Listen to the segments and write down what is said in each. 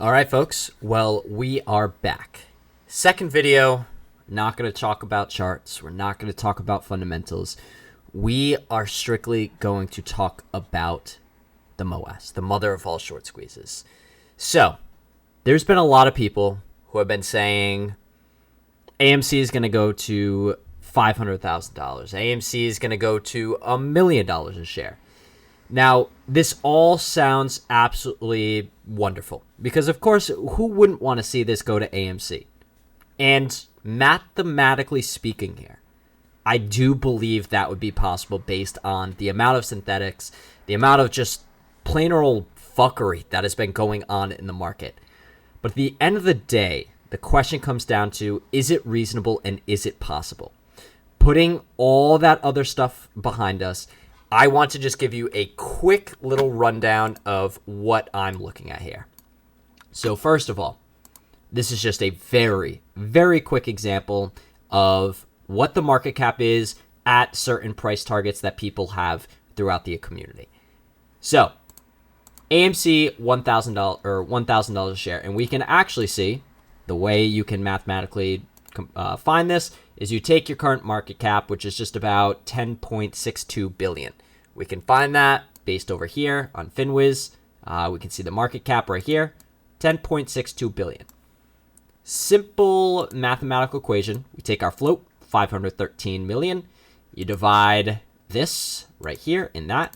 All right, folks. Well, we are back. Second video, not going to talk about charts. We're not going to talk about fundamentals. We are strictly going to talk about the MOAS, the mother of all short squeezes. So, there's been a lot of people who have been saying AMC is going to go to $500,000. AMC is going to go to $1 million a share. Now, this all sounds absolutely wonderful because, of course, who wouldn't want to see this go to AMC? And mathematically speaking here, I do believe that would be possible based on the amount of synthetics, the amount of just plain old fuckery that has been going on in the market. But at the end of the day, the question comes down to, is it reasonable and is it possible? Putting all that other stuff behind us, I want to just give you a quick little rundown of what I'm looking at here. So first of all, this is just a very, very quick example of what the market cap is at certain price targets that people have throughout the community. So AMC $1,000 or $1,000 a share, and we can actually see the way you can mathematically find this is you take your current market cap, which is just about 10.62 billion. We can find that based over here on FinWiz. We can see the market cap right here, 10.62 billion. Simple mathematical equation. We take our float, 513 million. You divide this right here in that.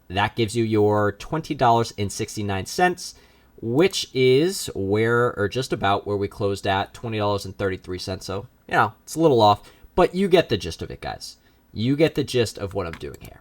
That gives you your $20.69, which is where, or just about where we closed at, $20.33. So, it's a little off, but you get the gist of it, guys. You get the gist of what I'm doing here.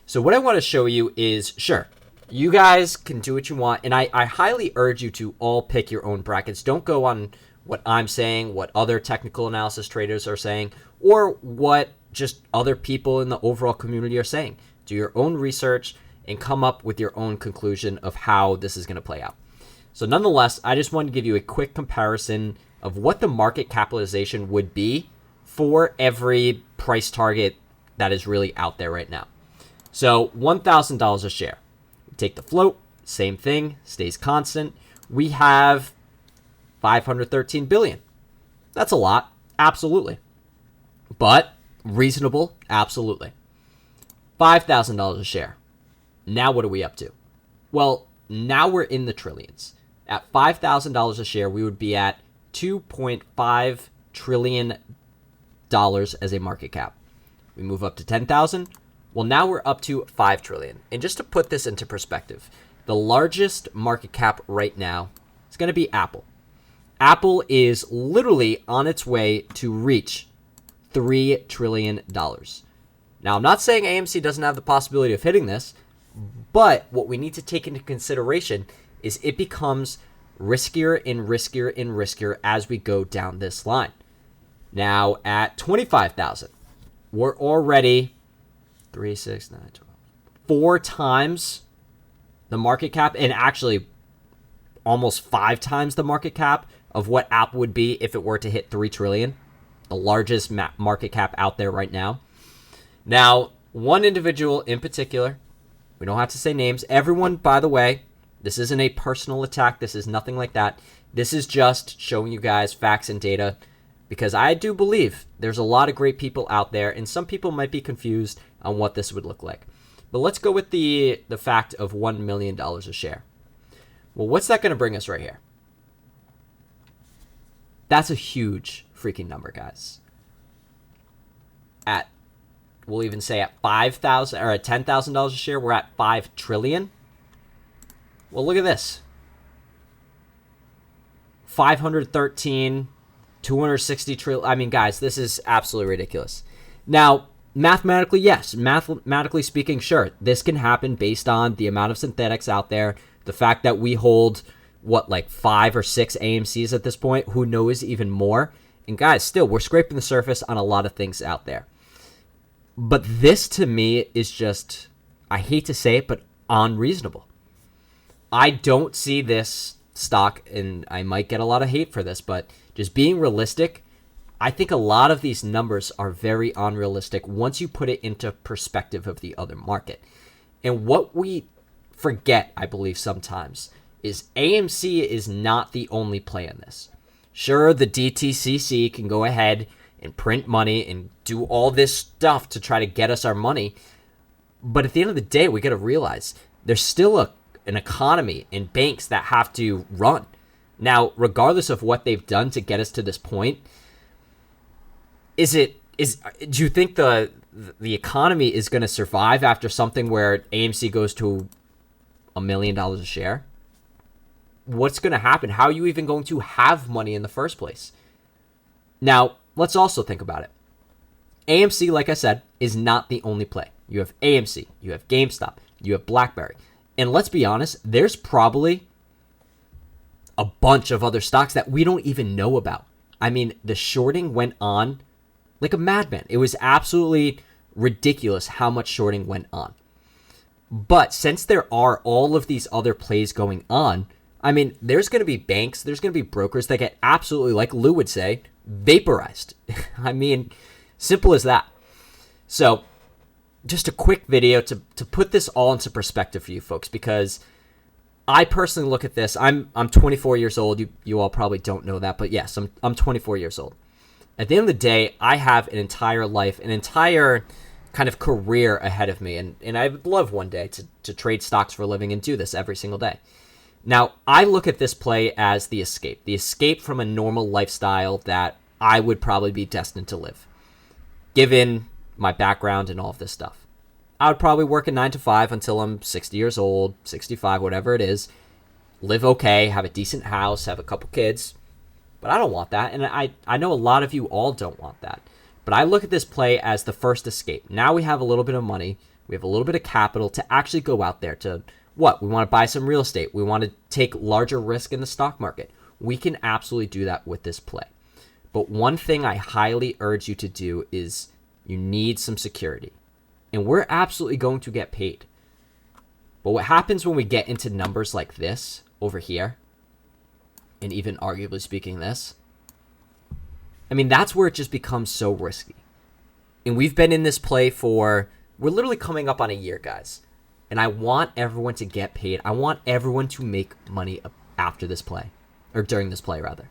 So what I want to show you is, sure, you guys can do what you want, and I highly urge you to all pick your own brackets. Don't go on what I'm saying, what other technical analysis traders are saying, or what just other people in the overall community are saying. Do your own research and come up with your own conclusion of how this is going to play out. So nonetheless, I just wanted to give you a quick comparison of what the market capitalization would be for every price target that is really out there right now. So $1,000 a share. Take the float, same thing, stays constant. We have 513 billion. That's a lot, absolutely. But reasonable, absolutely. $5,000 a share. Now what are we up to? Well, now we're in the trillions. At $5,000 a share, we would be at $2.5 trillion as a market cap. We move up to 10,000. Well, now we're up to 5 trillion. And just to put this into perspective, the largest market cap right now is going to be Apple. Apple is literally on its way to reach $3 trillion. Now, I'm not saying AMC doesn't have the possibility of hitting this, but what we need to take into consideration is it becomes riskier and riskier and riskier as we go down this line. Now, at 25,000, we're already 3, 6, 9, 12, 4 times the market cap, and actually almost 5 times the market cap of what Apple would be if it were to hit 3 trillion, the largest market cap out there right now. Now, one individual in particular, we don't have to say names. Everyone, by the way, this isn't a personal attack. This is nothing like that. This is just showing you guys facts and data, because I do believe there's a lot of great people out there, and some people might be confused on what this would look like. But let's go with the fact of $1 million a share. Well, what's that going to bring us right here? That's a huge freaking number, guys. We'll even say at $5,000 or at $10,000 a share, we're at 5 trillion. Well, look at this. 513, 260 trillion. I mean, guys, this is absolutely ridiculous. Now, mathematically, yes. Mathematically speaking, sure. This can happen based on the amount of synthetics out there. The fact that we hold, like 5 or 6 AMCs at this point. Who knows, even more. And guys, still, we're scraping the surface on a lot of things out there. But this, to me, is just, I hate to say it, but unreasonable. I don't see this stock, and I might get a lot of hate for this, but just being realistic, I think a lot of these numbers are very unrealistic once you put it into perspective of the other market. And what we forget, I believe, sometimes is AMC is not the only play in this. Sure, the DTCC can go ahead and print money and do all this stuff to try to get us our money. But at the end of the day, we got to realize there's still an economy and banks that have to run. Now, regardless of what they've done to get us to this point, do you think the economy is going to survive after something where AMC goes to $1 million a share? What's going to happen? How are you even going to have money in the first place? Now, let's also think about it. AMC, like I said, is not the only play. You have AMC, you have GameStop, you have BlackBerry. And let's be honest, there's probably a bunch of other stocks that we don't even know about. I mean, the shorting went on like a madman. It was absolutely ridiculous how much shorting went on. But since there are all of these other plays going on, I mean, there's going to be banks, there's going to be brokers that get absolutely, like Lou would say, vaporized. I mean, simple as that. So, just a quick video to put this all into perspective for you folks, because I personally look at this. I'm 24 years old. You all probably don't know that, but yes, I'm 24 years old. At the end of the day, I have an entire life, an entire kind of career ahead of me, and I would love one day to trade stocks for a living and do this every single day. Now, I look at this play as the escape from a normal lifestyle that I would probably be destined to live, given my background and all of this stuff. I would probably work a 9 to 5 until I'm 60 years old, 65, whatever it is, live okay, have a decent house, have a couple kids, but I don't want that, and I know a lot of you all don't want that. But I look at this play as the first escape. Now we have a little bit of money, we have a little bit of capital to actually go out there to what? We want to buy some real estate. We want to take larger risk in the stock market. We can absolutely do that with this play. But one thing I highly urge you to do is you need some security. And we're absolutely going to get paid. But what happens when we get into numbers like this over here, and even arguably speaking this, I mean, that's where it just becomes so risky. And we've been in this play we're literally coming up on a year, guys. And I want everyone to get paid. I want everyone to make money after this play, or during this play, rather.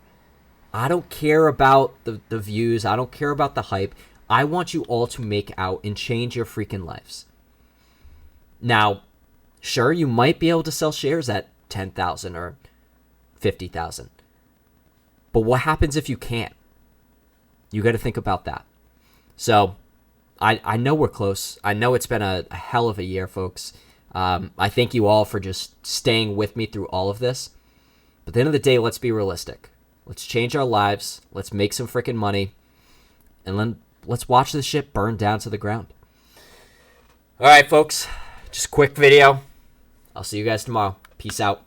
I don't care about the views. I don't care about the hype. I want you all to make out and change your freaking lives. Now, sure, you might be able to sell shares at 10,000 or 50,000. But what happens if you can't? You got to think about that. So, I know we're close. I know it's been a hell of a year, folks. I thank you all for just staying with me through all of this. But at the end of the day, let's be realistic. Let's change our lives. Let's make some freaking money. And then let's watch this shit burn down to the ground. All right, folks. Just a quick video. I'll see you guys tomorrow. Peace out.